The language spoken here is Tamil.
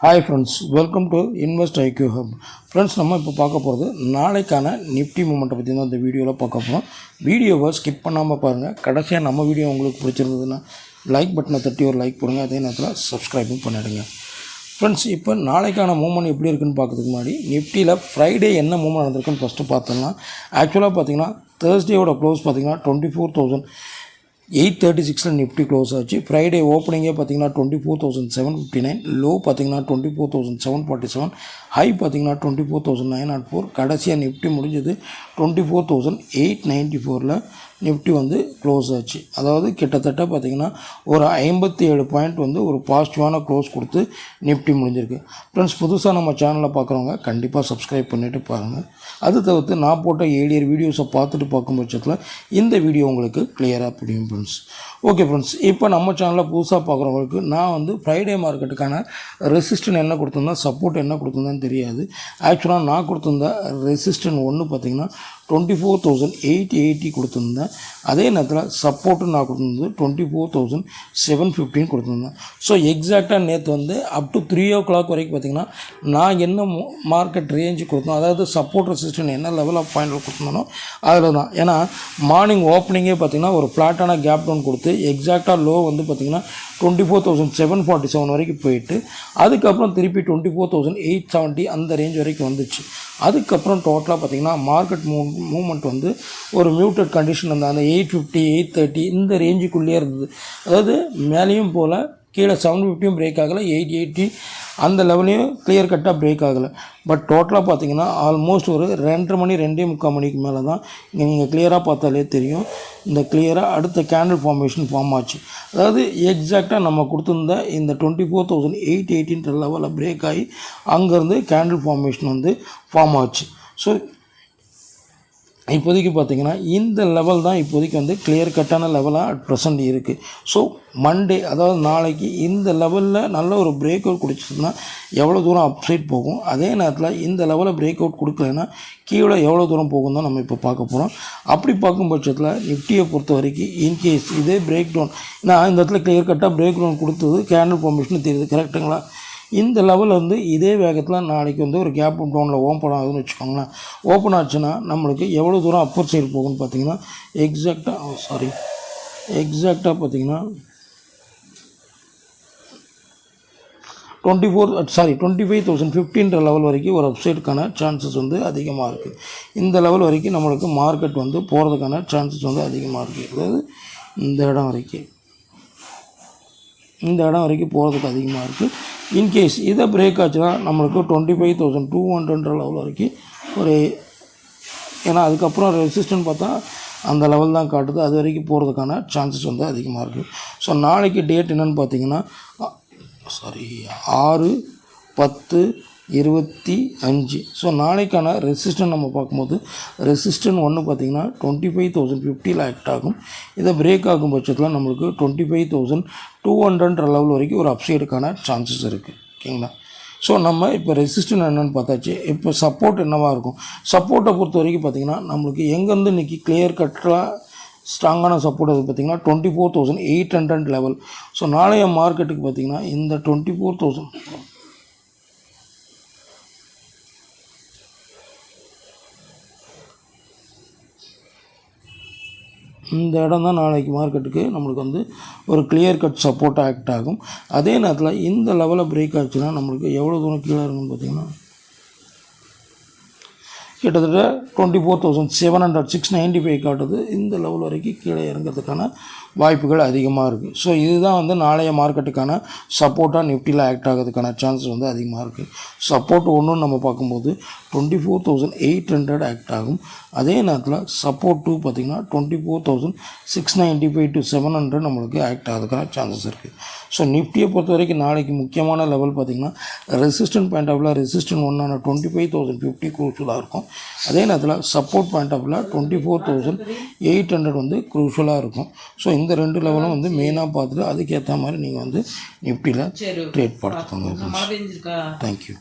Hi friends, welcome to Invest IQ Hub. Friends, நம்ம இப்போ பார்க்க போகிறது நாளைக்கான நிஃப்டி மூமெண்ட்டை பற்றி தான் இந்த வீடியோவில் பார்க்க போகிறோம். வீடியோவை ஸ்கிப் பண்ணாமல் பாருங்கள். கடைசியாக நம்ம வீடியோ உங்களுக்கு பிடிச்சிருந்ததுன்னா லைக் பட்டனை தட்டி ஒரு லைக் போடுங்க. அதே நேரத்தில் சப்ஸ்கிரைபும் பண்ணிவிடுங்க. ஃப்ரெண்ட்ஸ், இப்போ நாளைக்கான மூமெண்ட் எப்படி இருக்குன்னு பார்க்கறதுக்கு முன்னாடி நிஃப்டியில் ஃப்ரைடே என்ன மூமெண்ட் நடந்திருக்குன்னு ஃபஸ்ட்டு பார்த்தோம்னா, ஆக்சுவலாக பார்த்தீங்கன்னா தேர்ஸ்டேயோட க்ளோஸ் பார்த்தீங்கன்னா 24,836 நிஃப்டி க்ளோஸ் ஆச்சு. ஃப்ரைடே ஓப்பனிங்கே பார்த்தீங்கன்னா 24,759, லோ பார்த்தீங்கன்னா 24,747, ஹை பார்த்தீங்கன்னா 24,904. கடைசியாக நிஃப்டி முடிஞ்சது 24,894 நிஃப்டி வந்து க்ளோஸ் ஆச்சு. அதாவது கிட்டத்தட்ட பார்த்திங்கன்னா ஒரு 57 பாயிண்ட் வந்து ஒரு பாசிட்டிவான க்ளோஸ் கொடுத்து நிஃப்டி முடிஞ்சிருக்கு. ஃப்ரெண்ட்ஸ், புதுசாக நம்ம சேனலில் பார்க்குறவங்க கண்டிப்பாக சப்ஸ்கிரைப் பண்ணிவிட்டு பாருங்கள். அது தவிர்த்து நான் போட்ட ஏழியர் வீடியோஸை பார்த்துட்டு பார்க்கும் பட்சத்தில் இந்த வீடியோ உங்களுக்கு கிளியராக புரியும் ஃப்ரெண்ட்ஸ். ஓகே ஃப்ரெண்ட்ஸ், இப்போ நம்ம சேனலில் புதுசாக பார்க்குறவங்களுக்கு நான் வந்து ஃப்ரைடே மார்க்கெட்டுக்கான ரெசிஸ்டன் என்ன கொடுத்துருந்தேன், சப்போர்ட் என்ன கொடுத்துருந்தேன்னு தெரியாது. ஆக்சுவலாக நான் கொடுத்துருந்த ரெசிஸ்டன் ஒன்று பார்த்திங்கன்னா 24,880 கொடுத்துருந்தேன். அதே நேரத்தில் சப்போர்ட்டு நான் கொடுத்துருந்தது 24,715 கொடுத்துருந்தேன். ஸோ எக்ஸாக்டாக நேற்று வந்து அப் டு 3 o'clock வரைக்கும் பார்த்திங்கன்னா நான் என்ன மார்க்கெட் ரேஞ்சு கொடுத்தோம், அதாவது சப்போர்ட் ரெசிஸ்டன் என்ன லெவல் ஆஃப் பாயிண்ட் கொடுத்துருந்தோம் அதில் தான். ஏன்னா மார்னிங் ஓப்பனிங்கே பார்த்திங்கன்னா ஒரு ஃப்ளாட்டான கேப் டவுன் கொடுத்து எக்ஸாக்டாக லோ வந்து பார்த்திங்கன்னா 24,747 வரைக்கும் போயிட்டு அதுக்கப்புறம் திருப்பி 24,870 அந்த ரேஞ்ச் வரைக்கும் வந்துச்சு. அதுக்கப்புறம் டோட்டலாக பார்த்திங்கன்னா மார்க்கெட் மூவ்மெண்ட் வந்து ஒரு மியூட்டட் கண்டிஷன் இருந்தால் அந்த 850, 830 இந்த ரேஞ்சுக்குள்ளேயே இருந்தது. அதாவது மேலேயும் போல் கீழே 750யும் பிரேக் ஆகலை, 880 அந்த லெவலையும் கிளியர் கட்டாக பிரேக் ஆகலை. பட் டோட்டலாக பார்த்தீங்கன்னா ஆல்மோஸ்ட் ஒரு 2:30 மணி 2:45 மணிக்கு மேலே தான் இங்கே நீங்கள் கிளியராக பார்த்தாலே தெரியும் இந்த கிளியராக அடுத்த கேண்டில் ஃபார்மேஷன் ஃபார்ம் ஆச்சு. அதாவது எக்ஸாக்டாக நம்ம கொடுத்துருந்த இந்த 24,880 லெவலில் பிரேக் ஆகி அங்கேருந்து கேண்டில் ஃபார்மேஷன் வந்து ஃபார்ம் ஆச்சு. ஸோ இப்போதைக்கு பார்த்திங்கன்னா இந்த லெவல் தான் இப்போதைக்கு வந்து கிளியர் கட்டான லெவலாக அட் ப்ரெசண்ட் இருக்குது. ஸோ மண்டே, அதாவது நாளைக்கு இந்த லெவலில் நல்ல ஒரு பிரேக் அவுட் கொடுத்ததுன்னா எவ்வளோ தூரம் அப்சைட் போகும், அதே நேரத்தில் இந்த லெவலில் பிரேக் அவுட் கொடுக்கலைன்னா கீழே எவ்வளோ தூரம் போகும் தான் நம்ம இப்போ பார்க்க போகிறோம். அப்படி பார்க்கும் பட்சத்தில் நிஃப்டியை பொறுத்த வரைக்கும் இன்கேஸ் இதே பிரேக் டவுன், நான் இந்த இடத்துல கிளியர் கட்டாக பிரேக் டவுன் கொடுத்தது கேண்டில் ஃபார்மேஷன் தெரியுது, கரெக்டுங்களா? இந்த லெவலில் வந்து இதே வேகத்தில் நாளைக்கு வந்து ஒரு கேப் டவுனில் ஓப்பன் ஆகுதுன்னு வச்சுக்கோங்களேன். ஓப்பன் ஆச்சுன்னா நம்மளுக்கு எவ்வளோ தூரம் அப்பர் சைடு போகும்னு பார்த்தீங்கன்னா எக்ஸாக்டாக பார்த்தீங்கன்னா 25,015 லெவல் வரைக்கும் ஒரு அப்சைடுக்கான சான்சஸ் வந்து அதிகமாக இருக்குது. இந்த லெவல் வரைக்கும் நம்மளுக்கு மார்க்கெட் வந்து போகிறதுக்கான சான்சஸ் வந்து அதிகமாக இருக்குது. அதாவது இந்த இடம் வரைக்கும் போகிறதுக்கு அதிகமாக இருக்குது. இன்கேஸ் இதை பிரேக் ஆச்சுன்னா நம்மளுக்கு 25,200 லெவல் வரைக்கும் ஒரு, ஏன்னா அதுக்கப்புறம் ரெசிஸ்டன்ட் பார்த்தா அந்த லெவல் தான் காட்டுது, அது வரைக்கும் போகிறதுக்கான சான்சஸ் வந்து அதிகமாக இருக்குது. ஸோ நாளைக்கு டேட் என்னென்னு பார்த்தீங்கன்னா 6/10/25. ஸோ நாளைக்கான ரெசிஸ்டன் நம்ம பார்க்கும்போது ரெசிஸ்டன் ஒன்று பார்த்திங்கன்னா 25,050 ஆக்ட் ஆகும். இதை பிரேக் ஆகும் பட்சத்தில் நம்மளுக்கு 25,200 லெவல் வரைக்கும் ஒரு அப்சைடுக்கான சான்சஸ் இருக்குது. ஓகேங்களா? ஸோ நம்ம இப்போ ரெசிஸ்டன் என்னென்னு பார்த்தாச்சு. இப்போ சப்போர்ட் என்னவாக இருக்கும், சப்போர்ட்டை பொறுத்த வரைக்கும் பார்த்திங்கன்னா நம்மளுக்கு எங்கேருந்து இன்றைக்கி கிளியர் கட்டாக ஸ்ட்ராங்கான சப்போர்ட் அது பார்த்திங்கன்னா 24,800 லெவல். ஸோ நாளைய மார்க்கெட்டுக்கு பார்த்திங்கன்னா இந்த 24,000 இந்த இடம் தான் நாளைக்கு மார்க்கெட்டுக்கு நம்மளுக்கு வந்து ஒரு கிளியர் கட் சப்போர்ட் ஆக்ட் ஆகும். அதே நேரத்தில் இந்த லெவலில் பிரேக் ஆச்சுன்னா நம்மளுக்கு எவ்வளோ தூரம் கீழே இருக்குன்னு பார்த்திங்கன்னா கிட்டத்தட்ட 24,700 காட்டுது. இந்த லெவல் வரைக்கும் கீழே இறங்கிறதுக்கான வாய்ப்புகள் அதிகமாக இருக்குது. ஸோ இதுதான் வந்து நாளைய மார்க்கெட்டுக்கான சப்போர்ட்டாக நிஃப்டியில் ஆக்ட் ஆகிறதுக்கான சான்சஸ் வந்து அதிகமாக இருக்குது. சப்போர்ட் ஒன்றுன்னு நம்ம பார்க்கும்போது 24,800 ஆக்ட் ஆகும். அதே நேரத்தில் சப்போர்ட் 2 பார்த்திங்கன்னா 24,695 to 700 நம்மளுக்கு ஆக்ட் ஆகிறதுக்கான சான்சஸ் இருக்குது. ஸோ நிஃப்டியை பொறுத்த வரைக்கும் நாளைக்கு முக்கியமான லெவல் பார்த்திங்கன்னா ரெசிஸ்டன்ட் பாயிண்ட் ஆஃப் வியூவில் ரெசிஸ்டன்ட் ஒன்றான 25,050 க்ரூஷலாக இருக்கும். அதே நேரத்தில் சப்போர்ட் பாயிண்ட் ஆஃப் வியூவில் 24,800 வந்து க்ரூஷலாக இருக்கும். ஸோ இந்த ரெண்டு லெவலும் வந்து மெயினாக பார்த்துட்டு அதுக்கேற்ற மாதிரி நீங்கள் வந்து நிஃப்டியில் ட்ரேட் பார்த்துக்கோங்க. தேங்க்யூ.